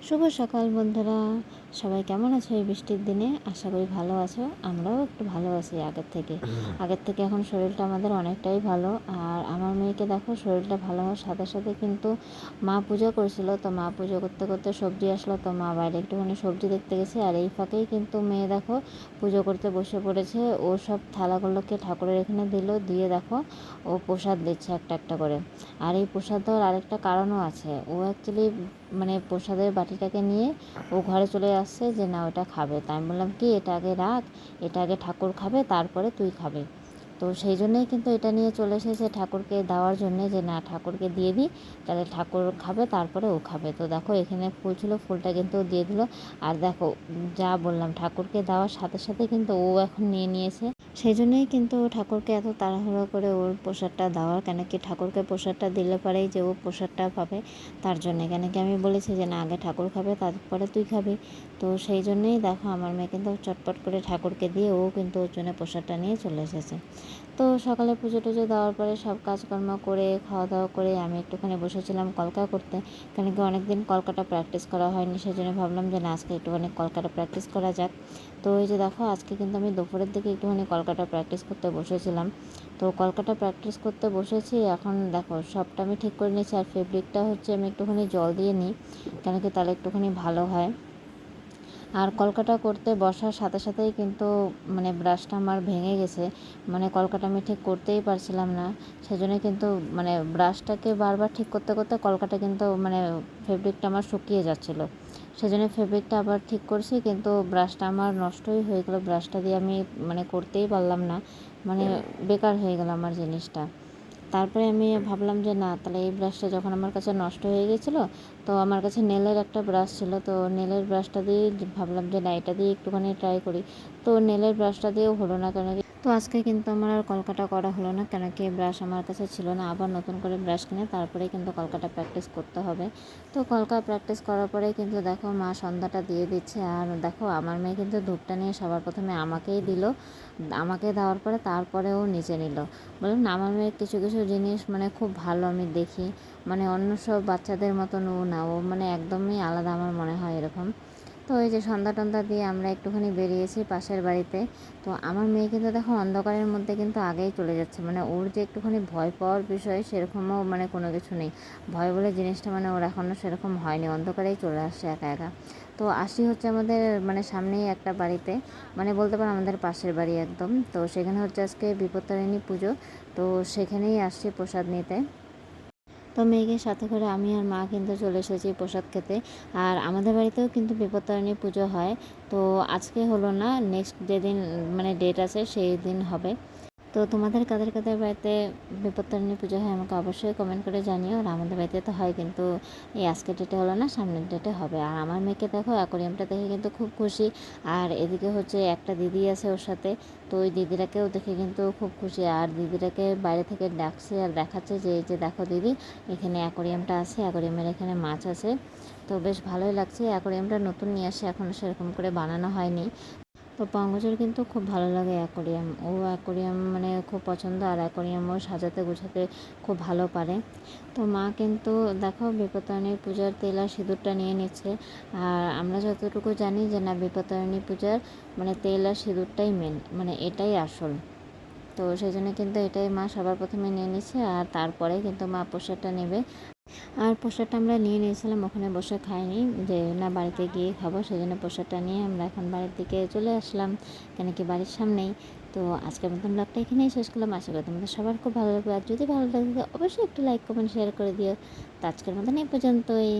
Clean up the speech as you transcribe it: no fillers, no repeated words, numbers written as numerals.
শুভ সকাল বন্ধুরা, সবাই কেমন আছো এই বৃষ্টির দিনে? আশা করি ভালো আছো। আমরাও একটু ভালো আছি আগের থেকে এখন শরীরটা আমাদের অনেকটাই ভালো। আর আমার মেয়েকে দেখো, শরীরটা ভালো হওয়ার সাথে সাথে কিন্তু মা পুজো করছিল, তো মা পুজো করতে করতে সবজি আসলো, তো মা বাইরে একটুখানি সবজি দেখতে গেছে। আর এই ফাঁকেই কিন্তু মেয়ে দেখো পুজো করতে বসে পড়েছে। ও সব থালাগুলোকে ঠাকুরের এখানে দিল, দিয়ে দেখো ও প্রসাদ দিচ্ছে একটা একটা করে। আর এই প্রসাদ দেওয়ার আরেকটা কারণও আছে। ও অ্যাকচুয়ালি প্রসাদের বাটিটাকে নিয়ে ও ঘরে চলে আসছে যে না ওটা খাবে। তাই আমি বললাম কি, এটা আগে রাখ, এটা আগে ঠাকুর খাবে, তারপরে তুই খাবে। তো সেই জন্যই কিন্তু এটা নিয়ে চলে এসেছে ঠাকুরকে দেওয়ার জন্যে, যে না ঠাকুরকে দিয়ে দিই, তাহলে ঠাকুর খাবে তারপরে ও খাবে। তো দেখো এখানে ফুল ছিল, ফুলটা কিন্তু দিয়ে দিল। আর দেখো, যা বললাম ঠাকুরকে দেওয়ার সাথে সাথে কিন্তু ও এখন নিয়ে নিয়েছে। সেই জন্যই কিন্তু ঠাকুরকে এত তাড়াহুড়ো করে ওর প্রসাদটা দেওয়ার, কেন কি ঠাকুরকে প্রসাদটা দিলে পরেই যে ও প্রসাদটা পাবে, তার জন্যে। কেন কি আমি বলেছি যে না আগে ঠাকুর খাবে তারপরে তুই খাবি। তো সেই জন্যেই দেখো আমার মেয়ে কিন্তু চটপট করে ঠাকুরকে দিয়ে ও কিন্তু ওর জন্য প্রসাদটা নিয়ে চলে এসেছে। তো সকালে পুজো টুজো দেওয়ার পরে সব কাজকর্ম করে খাওয়া দাওয়া করে আমি একটুখানি বসেছিলাম কলকা করতে। কেন কি অনেকদিন কলকাটা প্র্যাকটিস করা হয়নি, সেই জন্য ভাবলাম যে না আজকে একটুখানি কলকাটা প্র্যাকটিস করা যাক। তো এই যে দেখো আজকে কিন্তু আমি দুপুরের দিকে একটুখানি কলকাটা প্র্যাকটিস করতে বসেছিলাম। তো কলকাটা প্র্যাকটিস করতে বসেছি, এখন দেখো সবটা আমি ঠিক করে নিয়েছি। আর ফেব্রিকটা হচ্ছে আমি একটুখানি জল দিয়ে নিই, কেন কি তাহলে একটুখানি ভালো হয়। আর কলকাটা করতে বসার সাথে সাথেই কিন্তু ব্রাশটা আমার ভেঙে গেছে, কলকাটা আমি ঠিক করতেই পারছিলাম না। সেজন্য কিন্তু ব্রাশটাকে বারবার ঠিক করতে করতে কলকাটা কিন্তু ফেব্রিকটা আমার শুকিয়ে যাচ্ছিলো। সেজন্য ফেব্রিকটা আবার ঠিক করছি, কিন্তু ব্রাশটা আমার নষ্টই হয়ে গেলো। ব্রাশটা দিয়ে আমি করতেই পারলাম না, বেকার হয়ে গেল আমার জিনিসটা। তারপরে আমি ভাবলাম যে না, তাহলে এই ব্রাশটা যখন আমার কাছে নষ্ট হয়ে গেছিলো, তো আমার কাছে নেলের একটা ব্রাশ ছিল, তো নেলের ব্রাশটা দিয়ে ভাবলাম যে না এটা দিয়ে একটুখানি ট্রাই করি। তো নেলের ব্রাশটা দিয়েও হলো না, কেন কি তো আজকে কিন্তু আমার আর কলকাটা করা হলো না, কেন কি ব্রাশ আমার কাছে ছিল না। আবার নতুন করে ব্রাশ কিনে তারপরে কিন্তু কলকাটা প্র্যাকটিস করতে হবে। তো কলকা প্র্যাকটিস করার পরে কিন্তু দেখো মা সন্ধ্যাটা দিয়ে দিচ্ছে। আর দেখো আমার মেয়ে কিন্তু ধূপটা নিয়ে সবার প্রথমে আমাকেই দিল, আমাকে দেওয়ার পরে তারপরে ও নিচে নিল। বললাম না, আমার মেয়ের কিছু কিছু জিনিস খুব ভালো আমি দেখি, অন্য সব বাচ্চাদের মতন ও না, ও একদমই আলাদা আমার মনে হয় এরকম। তো এই যে সন্ধ্যা টন্ধা দিয়ে আমরা একটুখানি বেরিয়েছি পাশের বাড়িতে। তো আমার মেয়ে কিন্তু দেখো অন্ধকারের মধ্যে কিন্তু আগেই চলে যাচ্ছে, ওর যে একটুখানি ভয় পাওয়ার বিষয় সেরকমও কোনো কিছু নেই। ভয় বলে জিনিসটা ওর এখনও সেরকম হয়নি, অন্ধকারেই চলে আসছে একা একা। তো আসি হচ্ছে আমাদের সামনেই একটা বাড়িতে, বলতে পারো আমাদের পাশের বাড়ি একদম। তো সেখানে হচ্ছে আজকে বিপত্তারিণী পুজো, তো সেখানেই আসছি প্রসাদ নিতে। তো মেয়েকে সাথে করে আমি আর মা কিন্তু চলে এসেছি প্রসাদ খেতে। আর আমাদের বাড়িতেও কিন্তু বিপত্তারিণী পুজো হয়। তো আজকে হলো না, নেক্সট যেদিন ডেট আছে সেই দিন হবে। তো তোমাদের কাদের কাদের বাড়িতে বিপত্তারিণী পুজো হয় আমাকে অবশ্যই কমেন্ট করে জানিও। আর আমাদের বাড়িতে তো হয়, কিন্তু এই আজকের ডেটে হলো না, সামনের ডেটে হবে। আর আমার মেয়েকে দেখো অ্যাকোয়ারিয়ামটা দেখে কিন্তু খুব খুশি। আর এদিকে হচ্ছে একটা দিদি আছে ওর সাথে, তো ওই দিদিটাকেও দেখে কিন্তু খুব খুশি। আর দিদিটাকে বাইরে থেকে ডাকছে আর দেখাচ্ছে যে এই যে দেখো দিদি, এখানে অ্যাকোয়ারিয়ামটা আছে, অ্যাকোয়ারিয়ামের এখানে মাছ আছে। তো বেশ ভালোই লাগছে। অ্যাকোয়ারিয়ামটা নতুন নিয়ে আসে, এখনও সেরকম করে বানানো হয়নি। তো পঙ্কজের কিন্তু খুব ভালো লাগে অ্যাকোয়ারিয়াম, ও অ্যাকোয়ারিয়াম খুব পছন্দ। আর অ্যাকোয়ারিয়ামও সাজাতে গোছাতে খুব ভালো পারে। তো মা কিন্তু দেখো বিপত্তারিণী পূজার তেল আর সিঁদুরটা নিয়ে নিচ্ছে। আর আমরা যতটুকু জানি যে না, বিপত্তারিণী পূজার তেল আর সিঁদুরটাই মেন, এটাই আসল। তো সেই জন্য কিন্তু এটাই মা সবার প্রথমে নিয়ে নিচ্ছে, আর তারপরে কিন্তু মা প্রসাদটা নেবে। আর প্রসাদটা আমরা নিয়ে নিয়েছিলাম, ওখানে বসে খাইনি, যে না বাড়িতে গিয়ে খাবো। সেই জন্য প্রসাদটা নিয়ে আমরা এখন বাড়ির দিকে চলে আসলাম, কেন কি বাড়ির সামনেই। তো আজকের মতন ব্লগটা এখানেই শেষ করলাম। আশা করি তোমাদের সবার খুব ভালো লাগবে। আর যদি ভালো লাগে অবশ্যই একটু লাইক কমেন্ট শেয়ার করে দিও। তো আজকের মতন এই পর্যন্তই।